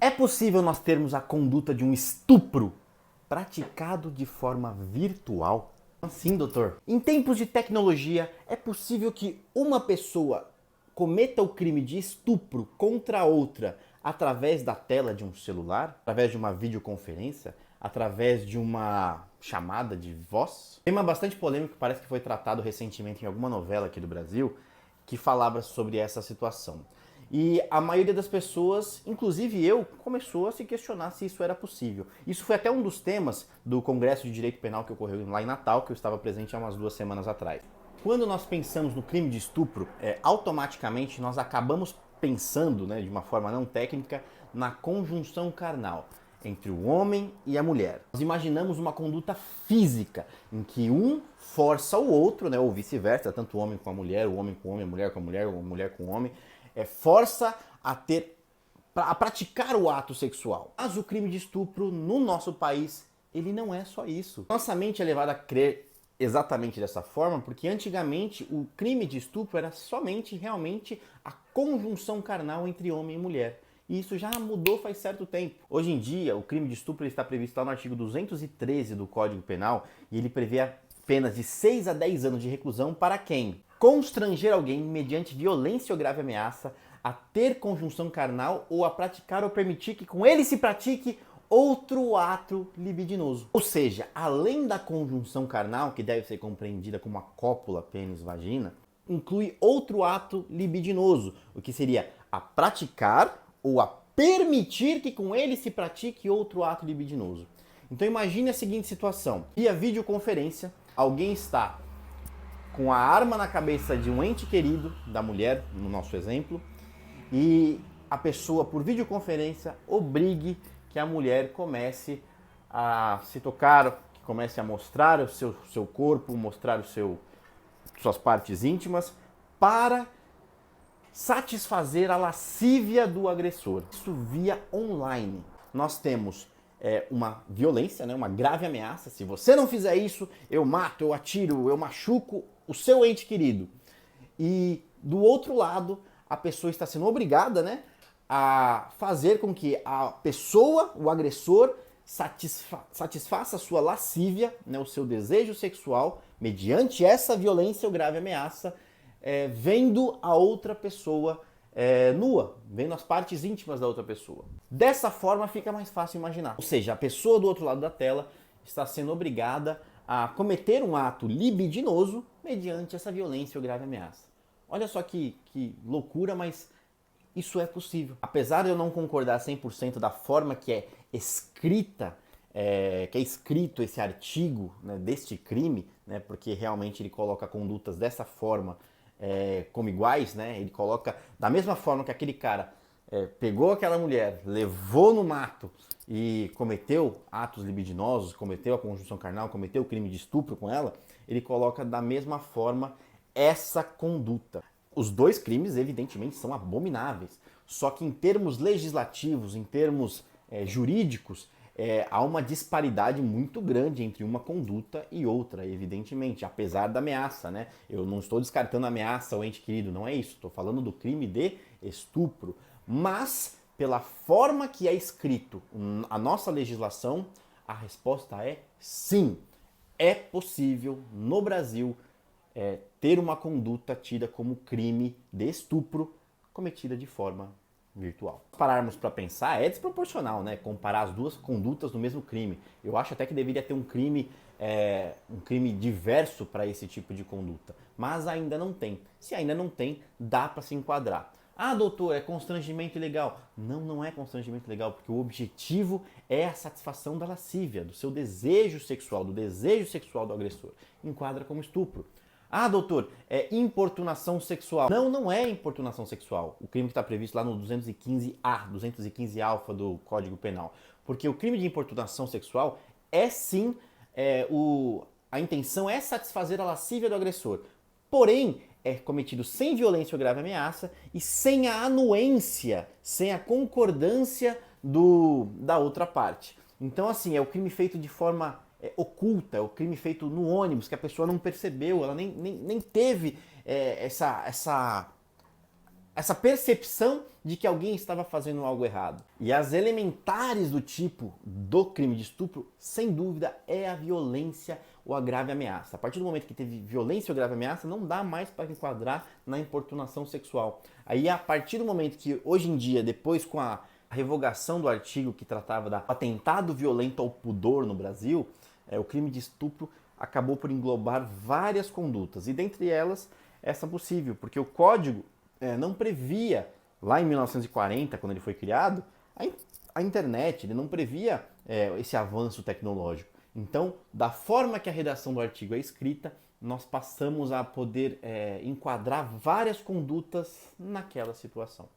É possível nós termos a conduta de um estupro praticado de forma virtual? Sim, doutor. Em tempos de tecnologia, é possível que uma pessoa cometa o crime de estupro contra outra através da tela de um celular, através de uma videoconferência, através de uma chamada de voz? Tema bastante polêmico, parece que foi tratado recentemente em alguma novela aqui do Brasil, que falava sobre essa situação. E a maioria das pessoas, inclusive eu, começou a se questionar se isso era possível. Isso foi até um dos temas do Congresso de Direito Penal que ocorreu lá em Natal, que eu estava presente há umas 2 semanas atrás. Quando nós pensamos no crime de estupro, automaticamente nós acabamos pensando, de uma forma não técnica, na conjunção carnal entre o homem e a mulher. Nós imaginamos uma conduta física em que um força o outro, ou vice-versa, tanto o homem com a mulher, o homem com o homem, a mulher com a mulher, ou a mulher com o homem, força a praticar o ato sexual. Mas o crime de estupro no nosso país, ele não é só isso. Nossa mente é levada a crer exatamente dessa forma, porque antigamente o crime de estupro era somente realmente a conjunção carnal entre homem e mulher. E isso já mudou faz certo tempo. Hoje em dia, o crime de estupro está previsto lá no artigo 213 do Código Penal e ele prevê penas de 6 a 10 anos de reclusão para quem constranger alguém mediante violência ou grave ameaça a ter conjunção carnal ou a praticar ou permitir que com ele se pratique outro ato libidinoso. Ou seja, além da conjunção carnal, que deve ser compreendida como a cópula pênis-vagina, inclui outro ato libidinoso, o que seria a praticar ou a permitir que com ele se pratique outro ato libidinoso. Então imagine a seguinte situação: via videoconferência, alguém está com a arma na cabeça de um ente querido, da mulher, no nosso exemplo, e a pessoa, por videoconferência, obrigue que a mulher comece a se tocar, que comece a mostrar o seu corpo, mostrar suas partes íntimas, para satisfazer a lascívia do agressor. Isso via online. Nós temos uma violência, uma grave ameaça. Se você não fizer isso, eu mato, eu atiro, eu machuco o seu ente querido. E do outro lado, a pessoa está sendo obrigada, a fazer com que a pessoa, o agressor, satisfaça a sua lascívia, o seu desejo sexual, mediante essa violência ou grave ameaça, vendo a outra pessoa nua, vendo as partes íntimas da outra pessoa. Dessa forma fica mais fácil imaginar. Ou seja, a pessoa do outro lado da tela está sendo obrigada a cometer um ato libidinoso mediante essa violência ou grave ameaça. Olha só que loucura, mas isso é possível. Apesar de eu não concordar 100% da forma que é escrita, que é escrito esse artigo, deste crime, porque realmente ele coloca condutas dessa forma como iguais, ele coloca da mesma forma que aquele cara pegou aquela mulher, levou no mato e cometeu atos libidinosos, cometeu a conjunção carnal, cometeu o crime de estupro com ela, ele coloca da mesma forma essa conduta. Os dois crimes, evidentemente, são abomináveis. Só que em termos legislativos, em termos jurídicos, há uma disparidade muito grande entre uma conduta e outra, evidentemente, apesar da ameaça, Eu não estou descartando a ameaça ao ente querido, não é isso. Estou falando do crime de estupro. Mas, pela forma que é escrito a nossa legislação, a resposta é sim. É possível, no Brasil, ter uma conduta tida como crime de estupro cometida de forma virtual. Se pararmos para pensar, é desproporcional, comparar as duas condutas no mesmo crime. Eu acho até que deveria ter um crime diverso para esse tipo de conduta, mas ainda não tem. Se ainda não tem, dá para se enquadrar. Ah, doutor, é constrangimento ilegal. Não, não é constrangimento ilegal, porque o objetivo é a satisfação da lascívia, do seu desejo sexual, do desejo sexual do agressor. Enquadra como estupro. Ah, doutor, é importunação sexual. Não, não é importunação sexual. O crime que está previsto lá no 215A, 215-alfa do Código Penal. Porque o crime de importunação sexual é sim, a intenção é satisfazer a lascívia do agressor. Porém, é cometido sem violência ou grave ameaça e sem a anuência, sem a concordância da outra parte. Então, assim, é o crime feito de forma oculta, é o crime feito no ônibus, que a pessoa não percebeu, ela nem teve essa essa percepção de que alguém estava fazendo algo errado. E as elementares do tipo do crime de estupro, sem dúvida, é a violência ou a grave ameaça. A partir do momento que teve violência ou grave ameaça, não dá mais para enquadrar na importunação sexual. Aí, a partir do momento que, hoje em dia, depois com a revogação do artigo que tratava do atentado violento ao pudor no Brasil, o crime de estupro acabou por englobar várias condutas, e dentre elas, essa possível, porque o Código não previa, lá em 1940, quando ele foi criado, a internet, ele não previa esse avanço tecnológico. Então, da forma que a redação do artigo é escrita, nós passamos a poder enquadrar várias condutas naquela situação.